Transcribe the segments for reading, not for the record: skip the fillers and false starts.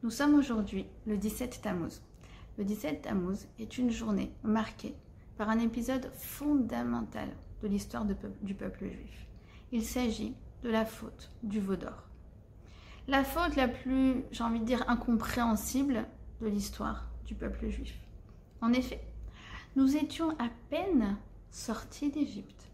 Nous sommes aujourd'hui le 17 Tammuz. Le 17 Tammuz est une journée marquée par un épisode fondamental de l'histoire du peuple juif. Il s'agit de la faute du veau d'or. La faute la plus, j'ai envie de dire, incompréhensible de l'histoire du peuple juif. En effet, nous étions à peine sortis d'Égypte.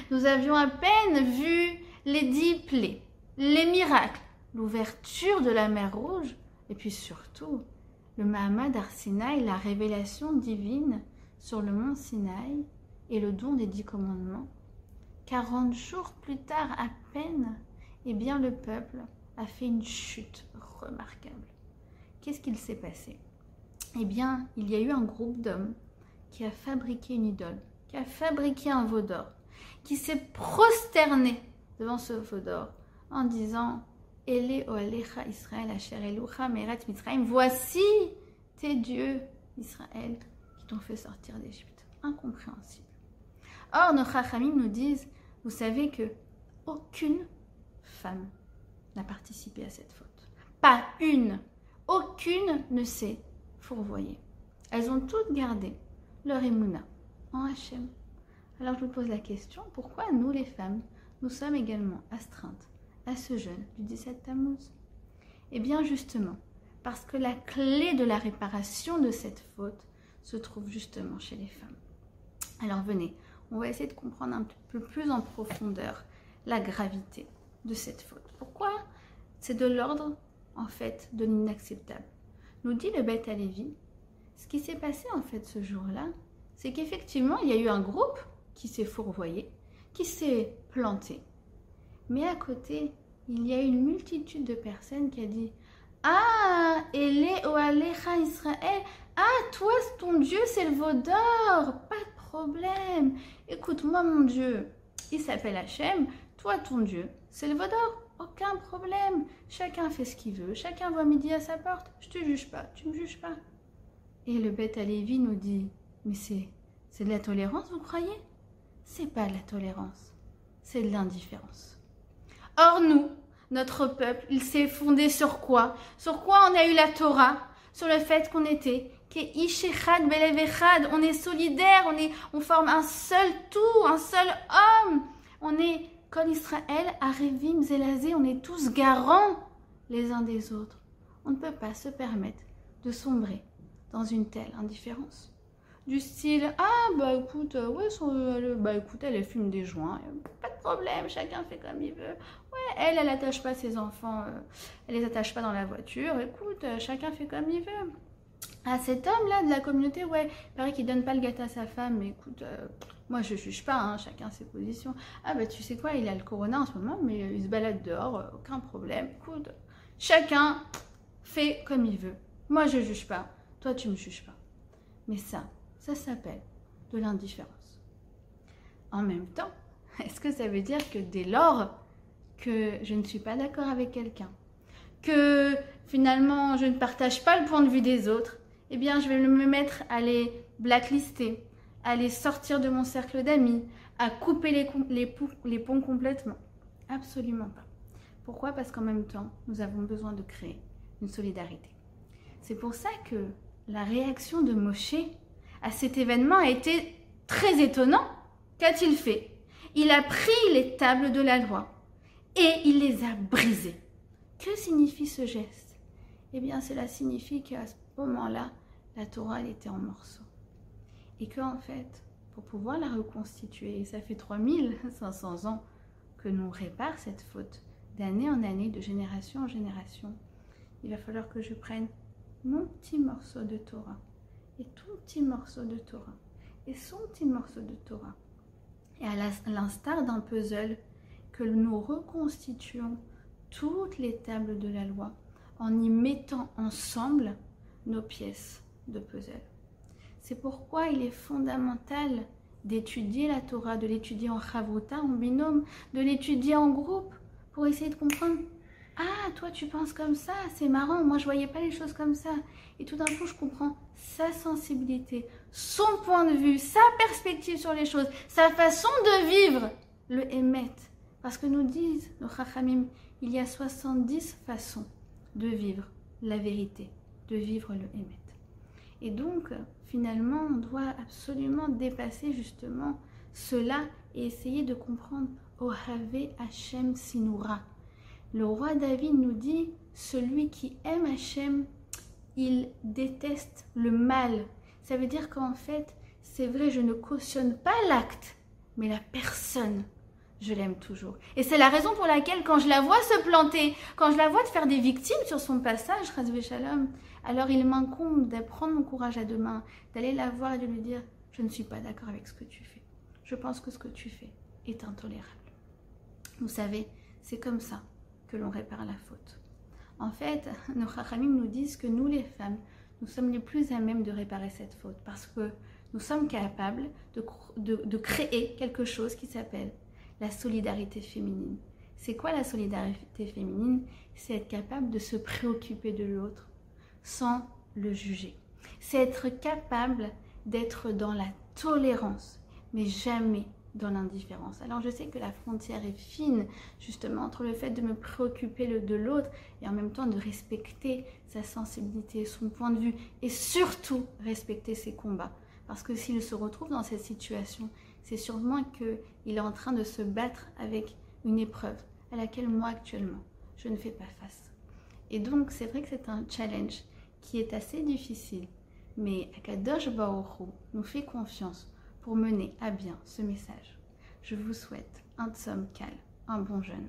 Nous avions à peine vu les 10 plaies, les miracles, l'ouverture de la mer Rouge, et puis surtout le Mahamad Har-Sinaï, la révélation divine sur le mont Sinaï et le don des 10 commandements. 40 jours plus tard à peine, eh bien le peuple a fait une chute remarquable. Qu'est-ce qu'il s'est passé? Eh bien, il y a eu un groupe d'hommes qui a fabriqué une idole, qui a fabriqué un veau d'or, qui s'est prosterné devant ce veau d'or en disant « Ele oalecha Israël asher elucha meret Mitzrayim » voici tes dieux, Israël, qui t'ont fait sortir d'Égypte. Incompréhensible. Or, nos chachamim nous disent, vous savez que aucune femme n'a participé à cette faute. Pas une. Aucune ne s'est fourvoyée. Elles ont toutes gardé leur émouna en Hachem. Alors je vous pose la question, pourquoi nous les femmes, nous sommes également astreintes à ce jeûne du 17 Tammuz? Eh bien justement, parce que la clé de la réparation de cette faute se trouve justement chez les femmes. Alors venez, on va essayer de comprendre un peu plus en profondeur la gravité de cette faute. Pourquoi? C'est de l'ordre, en fait, de l'inacceptable. Nous dit le Beth Halevi, ce qui s'est passé en fait ce jour-là, c'est qu'effectivement, il y a eu un groupe qui s'est fourvoyé, qui s'est planté. Mais à côté, il y a une multitude de personnes qui a dit « Ah, Ele oalecha Israël, ah, toi, ton Dieu, c'est le veau d'or, pas de problème. Écoute, moi, mon Dieu, il s'appelle Hachem, toi, ton Dieu, c'est le veau d'or, aucun problème. Chacun fait ce qu'il veut, chacun voit midi à sa porte, je te juge pas, tu me juges pas. » Et le Beth Halevi nous dit « Mais c'est de la tolérance, vous croyez? C'est pas de la tolérance, c'est de l'indifférence. » Or nous, notre peuple, il s'est fondé sur quoi? Sur quoi on a eu la Torah? Sur le fait qu'on était Keish Echad Belev Echad, on est solidaire, on forme un seul tout, un seul homme. On est Kol Israël, Arevim, Zelazé, on est tous garants les uns des autres. On ne peut pas se permettre de sombrer dans une telle indifférence. Du style, ah bah écoute, ouais, écoute, elle fume des joints, pas de problème, chacun fait comme il veut. Ouais, elle attache pas ses enfants, elle les attache pas dans la voiture, écoute, chacun fait comme il veut. Ah, cet homme-là de la communauté, ouais, il paraît qu'il donne pas le gâteau à sa femme, mais écoute, moi je juge pas, hein, chacun ses positions. Ah bah tu sais quoi, il a le corona en ce moment, mais il se balade dehors, aucun problème, écoute, chacun fait comme il veut. Moi je juge pas, toi tu me juges pas. Mais ça s'appelle de l'indifférence. En même temps, est-ce que ça veut dire que dès lors que je ne suis pas d'accord avec quelqu'un, que finalement je ne partage pas le point de vue des autres, eh bien je vais me mettre à les blacklister, à les sortir de mon cercle d'amis, à couper les ponts complètement? Absolument pas. Pourquoi? Parce qu'en même temps, nous avons besoin de créer une solidarité. C'est pour ça que la réaction de Moshe à cet événement a été très étonnant. Qu'a-t-il fait? Il a pris les tables de la loi et il les a brisées. Que signifie ce geste? Eh bien, cela signifie qu'à ce moment-là, la Torah elle était en morceaux. Et qu'en fait, pour pouvoir la reconstituer, et ça fait 3500 ans que nous répare cette faute, d'année en année, de génération en génération, il va falloir que je prenne mon petit morceau de Torah et ton petit morceau de Torah et son petit morceau de Torah, et à l'instar d'un puzzle, que nous reconstituons toutes les tables de la loi en y mettant ensemble nos pièces de puzzle. C'est pourquoi il est fondamental d'étudier la Torah, de l'étudier en chavruta, en binôme, de l'étudier en groupe pour essayer de comprendre. Ah, toi tu penses comme ça, c'est marrant, moi je voyais pas les choses comme ça. Et tout d'un coup je comprends sa sensibilité, son point de vue, sa perspective sur les choses, sa façon de vivre le émet. Parce que nous disent nos chachamim, il y a 70 façons de vivre la vérité, de vivre le Emet. Et donc, finalement, on doit absolument dépasser justement cela et essayer de comprendre Ohave Hachem Sinura. Le roi David nous dit, celui qui aime Hachem, il déteste le mal. Ça veut dire qu'en fait, c'est vrai, je ne cautionne pas l'acte, mais la personne, je l'aime toujours. Et c'est la raison pour laquelle, quand je la vois se planter, quand je la vois faire des victimes sur son passage, Chazvé Shalom, alors il m'incombe de prendre mon courage à deux mains, d'aller la voir et de lui dire, je ne suis pas d'accord avec ce que tu fais. Je pense que ce que tu fais est intolérable. Vous savez, c'est comme ça que l'on répare la faute. En fait, nos Chachamim nous disent que nous, les femmes, nous sommes les plus à même de réparer cette faute parce que nous sommes capables de créer quelque chose qui s'appelle la solidarité féminine. C'est quoi la solidarité féminine? C'est être capable de se préoccuper de l'autre sans le juger. C'est être capable d'être dans la tolérance, mais jamais dans l'indifférence. Alors je sais que la frontière est fine justement entre le fait de me préoccuper de l'autre et en même temps de respecter sa sensibilité, son point de vue et surtout respecter ses combats. Parce que s'il se retrouve dans cette situation, c'est sûrement qu'il est en train de se battre avec une épreuve à laquelle moi actuellement je ne fais pas face. Et donc c'est vrai que c'est un challenge qui est assez difficile, mais Akadosh Baruch Hu nous fait confiance pour mener à bien ce message. Je vous souhaite un Tzom Kal, un bon jeûne.